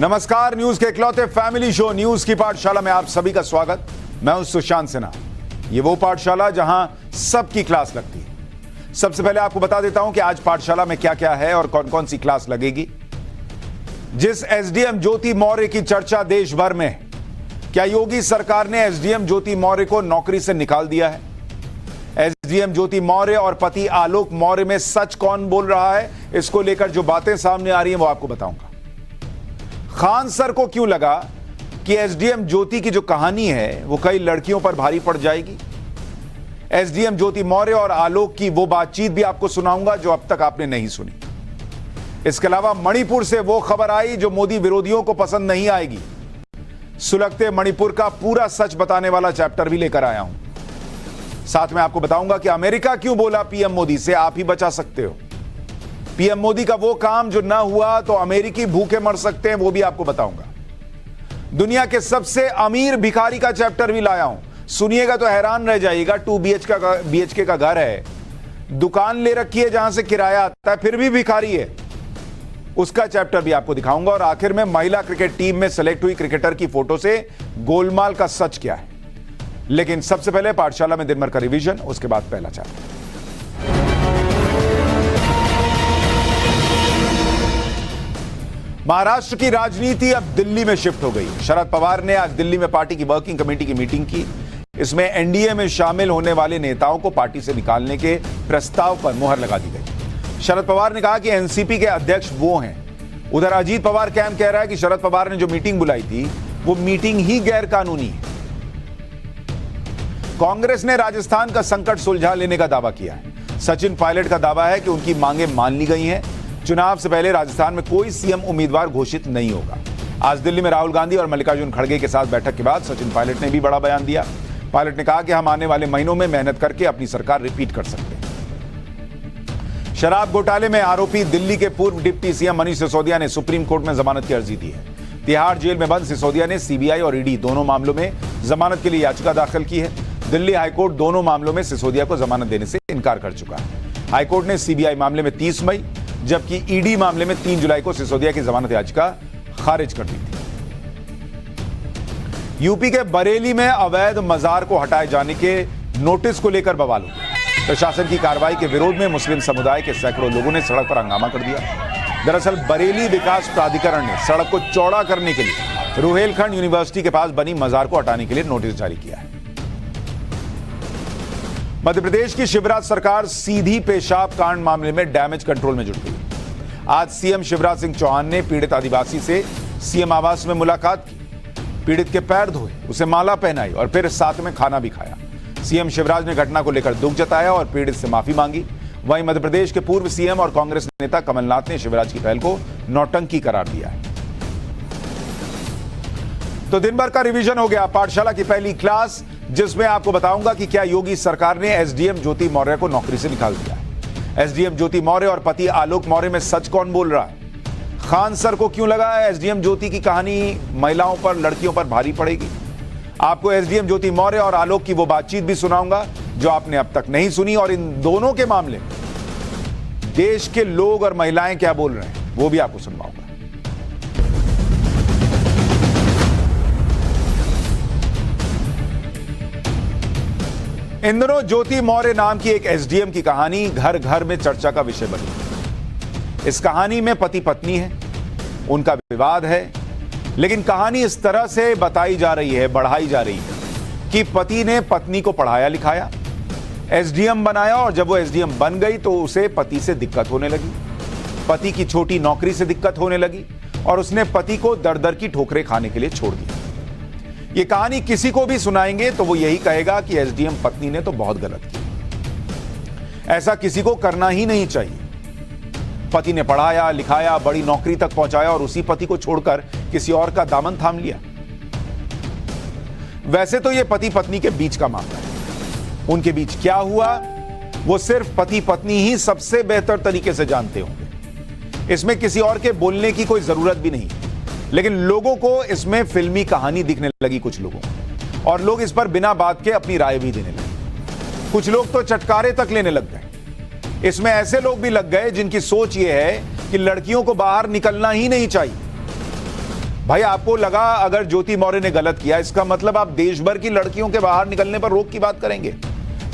नमस्कार, न्यूज के इकलौते फैमिली शो न्यूज की पाठशाला में आप सभी का स्वागत। मैं हूं सुशांत सिन्हा। ये वो पाठशाला जहां सबकी क्लास लगती है। सबसे पहले आपको बता देता हूं कि आज पाठशाला में क्या क्या है और कौन कौन सी क्लास लगेगी। जिस एसडीएम ज्योति मौर्य की चर्चा देश भर में, क्या योगी सरकार ने एसडीएम ज्योति मौर्य को नौकरी से निकाल दिया है? एसडीएम ज्योति मौर्य और पति आलोक मौर्य में सच कौन बोल रहा है, इसको लेकर जो बातें सामने आ रही हैं वो आपको बताऊंगा। खान सर को क्यों लगा कि एसडीएम ज्योति की जो कहानी है वो कई लड़कियों पर भारी पड़ जाएगी। एसडीएम ज्योति मौर्य और आलोक की वो बातचीत भी आपको सुनाऊंगा जो अब तक आपने नहीं सुनी। इसके अलावा मणिपुर से वो खबर आई जो मोदी विरोधियों को पसंद नहीं आएगी। सुलगते मणिपुर का पूरा सच बताने वाला चैप्टर भी लेकर आया हूं। साथ में आपको बताऊंगा कि अमेरिका क्यों बोला पीएम मोदी से आप ही बचा सकते हो। पीएम मोदी का वो काम जो ना हुआ तो अमेरिकी भूखे मर सकते हैं, वो भी आपको बताऊंगा। दुनिया के सबसे अमीर भिखारी का चैप्टर भी लाया हूं। सुनिएगा तो हैरान रह जाइएगा। 2 BHK का घर है, दुकान ले रखी है जहां से किराया आता है, फिर भी भिखारी है। उसका चैप्टर भी आपको दिखाऊंगा। और आखिर में महिला क्रिकेट टीम में सेलेक्ट हुई क्रिकेटर की फोटो से गोलमाल का सच क्या है। लेकिन सबसे पहले पाठशाला में दिन भर का रिवीजन, उसके बाद पहला चैप्टर। महाराष्ट्र की राजनीति अब दिल्ली में शिफ्ट हो गई। शरद पवार ने आज दिल्ली में पार्टी की वर्किंग कमेटी की मीटिंग की। इसमें एनडीए में शामिल होने वाले नेताओं को पार्टी से निकालने के प्रस्ताव पर मुहर लगा दी गई। शरद पवार ने कहा कि एनसीपी के अध्यक्ष वो हैं। उधर अजीत पवार कैंप कह रहा है कि शरद पवार ने जो मीटिंग बुलाई थी वो मीटिंग ही गैर कानूनी है। कांग्रेस ने राजस्थान का संकट सुलझा लेने का दावा किया है। सचिन पायलट का दावा है कि उनकी मांगे मान ली गई हैं। चुनाव से पहले राजस्थान में कोई सीएम उम्मीदवार घोषित नहीं होगा। आज दिल्ली में राहुल गांधी और मल्लिकार्जुन खड़गे के साथ बैठक के बाद सचिन पायलट ने भी बड़ा बयान दिया। पायलट ने कहा कि हम आने वाले महीनों में मेहनत करके अपनी सरकार रिपीट कर सकते हैं। शराब घोटाले में आरोपी दिल्ली के पूर्व डिप्टी सीएम मनीष सिसोदिया ने सुप्रीम कोर्ट में जमानत की अर्जी दी है। तिहाड़ जेल में बंद सिसोदिया ने सीबीआई और ईडी दोनों मामलों में जमानत के लिए याचिका दाखिल की है। दिल्ली हाईकोर्ट दोनों मामलों में सिसोदिया को जमानत देने से इनकार कर चुका है। हाईकोर्ट ने सीबीआई मामले में 30 मई जबकि ईडी मामले में 3 जुलाई को सिसोदिया की जमानत याचिका खारिज कर दी थी। यूपी के बरेली में अवैध मजार को हटाए जाने के नोटिस को लेकर बवाल हो गया। प्रशासन की कार्रवाई के विरोध में मुस्लिम समुदाय के सैकड़ों लोगों ने सड़क पर हंगामा कर दिया। दरअसल बरेली विकास प्राधिकरण ने सड़क को चौड़ा करने के लिए रुहेलखंड यूनिवर्सिटी के पास बनी मजार को हटाने के लिए नोटिस जारी किया है। मध्य प्रदेश की शिवराज सरकार सीधी पेशाब कांड मामले में डैमेज कंट्रोल में जुट गई। आज सीएम शिवराज सिंह चौहान ने पीड़ित आदिवासी से सीएम आवास में मुलाकात की। पीड़ित के पैर धोए, उसे माला पहनाई और फिर साथ में खाना भी खाया। सीएम शिवराज ने घटना को लेकर दुख जताया और पीड़ित से माफी मांगी। वहीं मध्य प्रदेश के पूर्व सीएम और कांग्रेस नेता कमलनाथ ने शिवराज की पहल को नौटंकी करार दिया है। तो दिन भर का रिवीजन हो गया। पाठशाला की पहली क्लास जिसमें आपको बताऊंगा कि क्या योगी सरकार ने एसडीएम ज्योति मौर्य को नौकरी से निकाल दिया है। एसडीएम ज्योति मौर्य और पति आलोक मौर्य में सच कौन बोल रहा है। खान सर को क्यों लगा एसडीएम ज्योति की कहानी महिलाओं पर, लड़कियों पर भारी पड़ेगी। आपको एसडीएम ज्योति मौर्य और आलोक की वो बातचीत भी सुनाऊंगा जो आपने अब तक नहीं सुनी। और इन दोनों के मामले में देश के लोग और महिलाएं क्या बोल रहे हैं वो भी आपको सुनवाऊंगा। इन दिनों ज्योति मौर्य नाम की एक एसडीएम की कहानी घर घर में चर्चा का विषय बनी। इस कहानी में पति पत्नी है, उनका विवाद है, लेकिन कहानी इस तरह से बताई जा रही है, बढ़ाई जा रही है कि पति ने पत्नी को पढ़ाया लिखाया, एसडीएम बनाया और जब वो एसडीएम बन गई तो उसे पति से दिक्कत होने लगी। पति की छोटी नौकरी से दिक्कत होने लगी और उसने पति को दर दर की ठोकरें खाने के लिए छोड़ दिया। ये कहानी किसी को भी सुनाएंगे तो वो यही कहेगा कि एसडीएम पत्नी ने तो बहुत गलत किया। ऐसा किसी को करना ही नहीं चाहिए। पति ने पढ़ाया लिखाया, बड़ी नौकरी तक पहुंचाया और उसी पति को छोड़कर किसी और का दामन थाम लिया। वैसे तो ये पति पत्नी के बीच का मामला है। उनके बीच क्या हुआ वो सिर्फ पति पत्नी ही सबसे बेहतर तरीके से जानते होंगे। इसमें किसी और के बोलने की कोई जरूरत भी नहीं। लेकिन लोगों को इसमें फिल्मी कहानी दिखने लगी कुछ लोगों को, और लोग इस पर बिना बात के अपनी राय भी देने लगे। कुछ लोग तो चटकारे तक लेने लग गए। इसमें ऐसे लोग भी लग गए जिनकी सोच यह है कि लड़कियों को बाहर निकलना ही नहीं चाहिए। भाई आपको लगा अगर ज्योति मौर्य ने गलत किया, इसका मतलब आप देश भर की लड़कियों के बाहर निकलने पर रोक की बात करेंगे,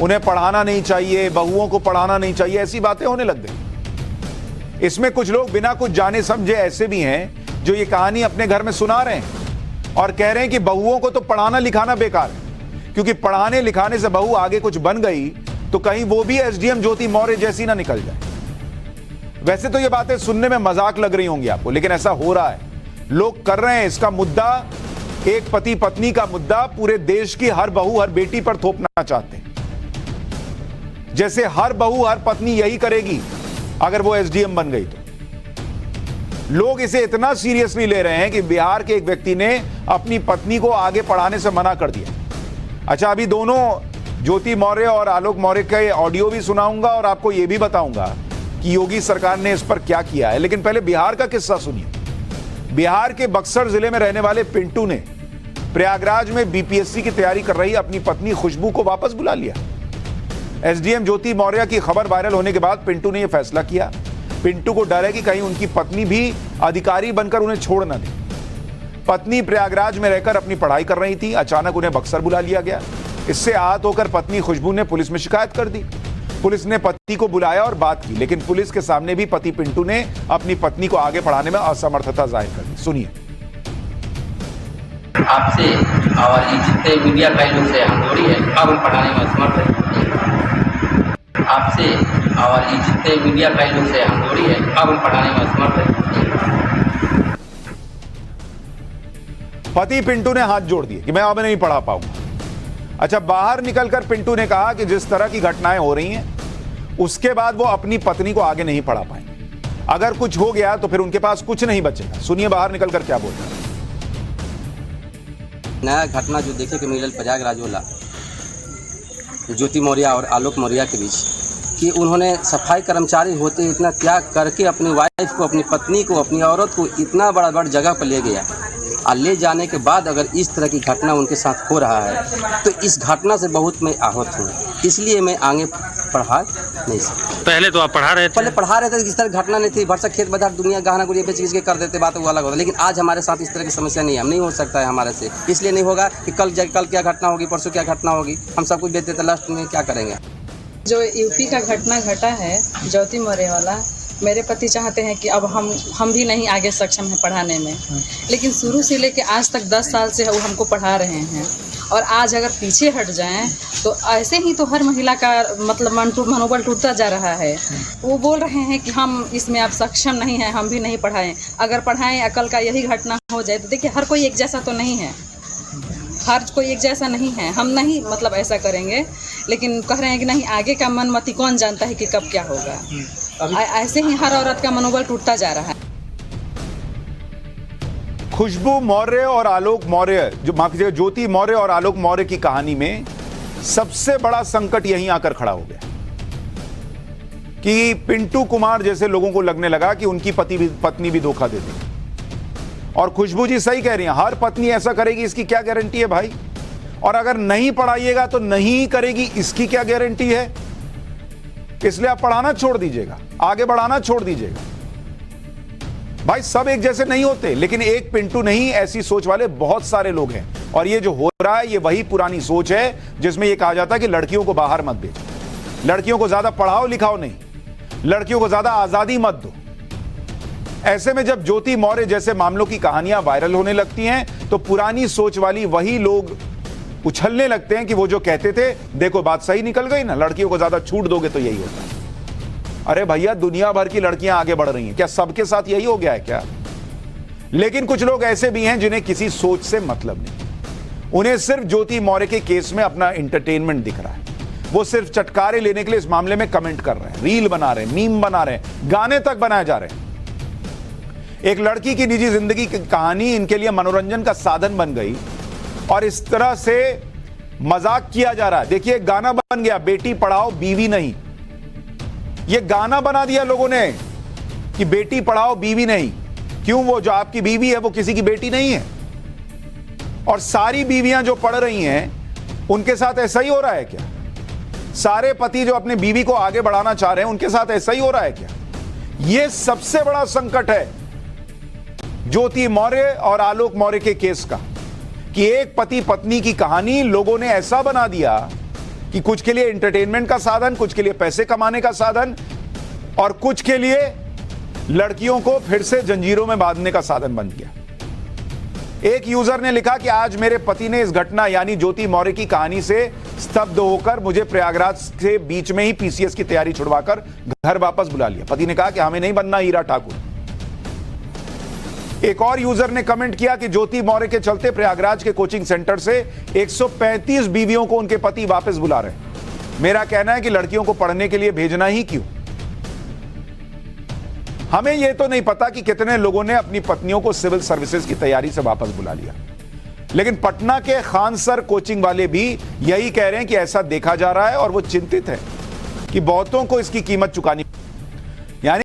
उन्हें पढ़ाना नहीं चाहिए, बहुओं को पढ़ाना नहीं चाहिए, ऐसी बातें होने लग गई। इसमें कुछ लोग बिना कुछ जाने समझे ऐसे भी हैं जो ये कहानी अपने घर में सुना रहे हैं और कह रहे हैं कि बहुओं को तो पढ़ाना लिखाना बेकार है, क्योंकि पढ़ाने लिखाने से बहू आगे कुछ बन गई तो कहीं वो भी एसडीएम ज्योति मौर्य जैसी ना निकल जाए। वैसे तो ये बातें सुनने में मजाक लग रही होंगी आपको, लेकिन ऐसा हो रहा है, लोग कर रहे हैं। इसका मुद्दा, एक पति पत्नी का मुद्दा पूरे देश की हर बहू हर बेटी पर थोपना चाहते हैं, जैसे हर बहू हर पत्नी यही करेगी अगर वो एसडीएम बन गई तो। लोग इसे इतना सीरियसली ले रहे हैं कि बिहार के एक व्यक्ति ने अपनी पत्नी को आगे पढ़ाने से मना कर दिया। अच्छा, अभी दोनों ज्योति मौर्य और आलोक मौर्य के ऑडियो भी सुनाऊंगा और आपको यह भी बताऊंगा कि योगी सरकार ने इस पर क्या किया है, लेकिन पहले बिहार का किस्सा सुनिए। बिहार के बक्सर जिले में रहने वाले पिंटू ने प्रयागराज में बीपीएससी की तैयारी कर रही अपनी पत्नी खुशबू को वापस बुला लिया। एसडीएम ज्योति मौर्य की खबर वायरल होने के बाद पिंटू ने यह फैसला किया। पिंटू को डर है कि कहीं उनकी पत्नी भी अधिकारी बनकर उन्हें छोड़ न दे। पत्नी प्रयागराज में रहकर अपनी पढ़ाई कर रही थी, अचानक उन्हें बक्सर बुला लिया गया। इससे आहत होकर पत्नी खुशबू ने पुलिस में शिकायत कर दी। पुलिस ने पति को बुलाया और बात की, लेकिन पुलिस के सामने भी पति पिंटू ने अपनी पत्नी को आगे बढ़ाने में असमर्थता जाहिर कर दी। सुनिए। आपसे और ये जितने मीडिया भाई लोग से हम जोड़ी है, अब हम पढ़ाने में असमर्थ है। आपसे और ये जितने मीडिया भाई लोग से हम जोड़ी है, अब हम पढ़ाने में असमर्थ है। पति पिंटू ने हाथ जोड़ दिए कि मैं अब नहीं पढ़ा पाऊंगा। अच्छा, बाहर निकलकर पिंटू ने कहा कि जिस तरह की घटनाएं हो रही हैं उसके बाद वो अपनी पत्नी को आगे नहीं पढ़ा पाएंगे। अगर कुछ हो गया तो फिर उनके पास कुछ नहीं बचेगा। सुनिए बाहर निकलकर क्या बोल रहे हैं। नया घटना जो देखे कि मिलल प्रयागराज वाला ज्योति मौर्य और आलोक मौर्य के बीच, कि उन्होंने सफाई कर्मचारी होते इतना त्याग करके अपनी वाइफ को, अपनी पत्नी को, अपनी औरत को इतना बड़ा जगह पर ले गया और ले जाने के बाद अगर इस तरह की घटना उनके साथ हो रहा है तो इस घटना से बहुत मैं आहत हूँ। इसलिए मैं आगे पढ़ा नहीं सकता। पहले तो आप पढ़ा रहे थे? पहले पढ़ा रहे थे, इस तरह घटना नहीं थी। भरसक खेत बाजार दुनिया गहना गुड़िया बेच के कर देते, बात वो अलग होता। लेकिन आज हमारे साथ इस तरह की समस्या नहीं है, नहीं हो सकता है हमारे से। इसलिए नहीं होगा कि कल क्या घटना होगी, परसों क्या घटना होगी, हम सब कुछ बेच देते, लास्ट में क्या करेंगे। जो यूपी का घटना घटा है ज्योति मौर्य वाला, मेरे पति चाहते हैं कि अब हम भी नहीं आगे सक्षम हैं पढ़ाने में, लेकिन शुरू से लेके आज तक 10 साल से वो हमको पढ़ा रहे हैं। और आज अगर पीछे हट जाएं तो ऐसे ही तो हर महिला का मतलब मनोबल टूटता जा रहा है। वो बोल रहे हैं कि हम इसमें अब सक्षम नहीं हैं, हम भी नहीं पढ़ाएं। अगर पढ़ाएं, अकल का यही घटना हो जाए तो देखिए हर कोई एक जैसा तो नहीं है, हर कोई एक जैसा नहीं है। हम नहीं मतलब ऐसा करेंगे, लेकिन कह रहे हैं कि नहीं, आगे का मन मति कौन जानता है कि कब क्या होगा। ऐसे ही हर औरत का मनोबल टूटता जा रहा है। खुशबू मौर्य और आलोक मौर्य, जो माफ कीजिएगा ज्योति मौर्य और आलोक मौर्य की कहानी में सबसे बड़ा संकट यहीं आकर खड़ा हो गया कि पिंटू कुमार जैसे लोगों को लगने लगा कि उनकी पत्नी भी धोखा दे देगी। और खुशबू जी सही कह रही हैं, हर पत्नी ऐसा करेगी इसकी क्या गारंटी है भाई? और अगर नहीं पढ़ाइएगा तो नहीं करेगी, इसकी क्या गारंटी है? इसलिए आप पढ़ाना छोड़ दीजिएगा, आगे बढ़ाना छोड़ दीजिएगा। भाई सब एक जैसे नहीं होते, लेकिन एक पिंटू नहीं, ऐसी सोच वाले बहुत सारे लोग हैं। और ये जो हो रहा है ये वही पुरानी सोच है जिसमें ये कहा जाता है कि लड़कियों को बाहर मत भेजो, लड़कियों को ज्यादा पढ़ाओ लिखाओ नहीं, लड़कियों को ज्यादा आजादी मत दो। ऐसे में जब ज्योति मौर्य जैसे मामलों की कहानियां वायरल होने लगती हैं तो पुरानी सोच वाली वही लोग उछलने लगते हैं कि वो जो कहते थे देखो बात सही निकल गई ना, लड़कियों को ज्यादा छूट दोगे तो यही होता है। अरे भैया, दुनिया भर की लड़कियां आगे बढ़ रही हैं, क्या सबके साथ यही हो गया है क्या? लेकिन कुछ लोग ऐसे भी हैं जिन्हें किसी सोच से मतलब नहीं, उन्हें सिर्फ ज्योति मौर्य के केस में अपना एंटरटेनमेंट दिख रहा है। वो सिर्फ चटकारे लेने के लिए इस मामले में कमेंट कर रहे हैं, रील बना रहे हैं, मीम बना रहे हैं, गाने तक बनाए जा रहे हैं। एक लड़की की निजी जिंदगी की कहानी इनके लिए मनोरंजन का साधन बन गई और इस तरह से मजाक किया जा रहा है। देखिए गाना बन गया, बेटी पढ़ाओ बीवी नहीं। ये गाना बना दिया लोगों ने कि बेटी पढ़ाओ बीवी नहीं। क्यों? वो जो आपकी बीवी है वो किसी की बेटी नहीं है। और सारी बीवियां जो पढ़ रही हैं उनके साथ ऐसा ही हो रहा है क्या? सारे पति जो अपने बीवी को आगे बढ़ाना चाह रहे हैं उनके साथ ऐसा ही हो रहा है क्या? ये सबसे बड़ा संकट है। ज्योति मौर्य और आलोक मौर्य के केस का, कि एक पति पत्नी की कहानी लोगों ने ऐसा बना दिया कि कुछ के लिए एंटरटेनमेंट का साधन, कुछ के लिए पैसे कमाने का साधन और कुछ के लिए लड़कियों को फिर से जंजीरों में बांधने का साधन बन गया। एक यूजर ने लिखा कि आज मेरे पति ने इस घटना यानी ज्योति मौर्य की कहानी से स्तब्ध होकर मुझे प्रयागराज से बीच में ही पीसीएस की तैयारी छुड़वाकर घर वापस बुला लिया। पति ने कहा कि हमें नहीं बनना हीरा ठाकुर। एक और यूजर ने कमेंट किया कि ज्योति मौर्य के चलते प्रयागराज के कोचिंग सेंटर से 135 बीवियों को उनके पति वापस बुला रहे हैं। मेरा कहना है कि लड़कियों को पढ़ने के लिए भेजना ही क्यों। हमें यह तो नहीं पता कि कितने लोगों ने अपनी पत्नियों को सिविल सर्विसेज की तैयारी से वापस बुला लिया, लेकिन पटना के खान सर कोचिंग वाले भी यही कह रहे हैं कि ऐसा देखा जा रहा है और वो चिंतित है कि बहुतों को इसकी कीमत चुकानी। यानी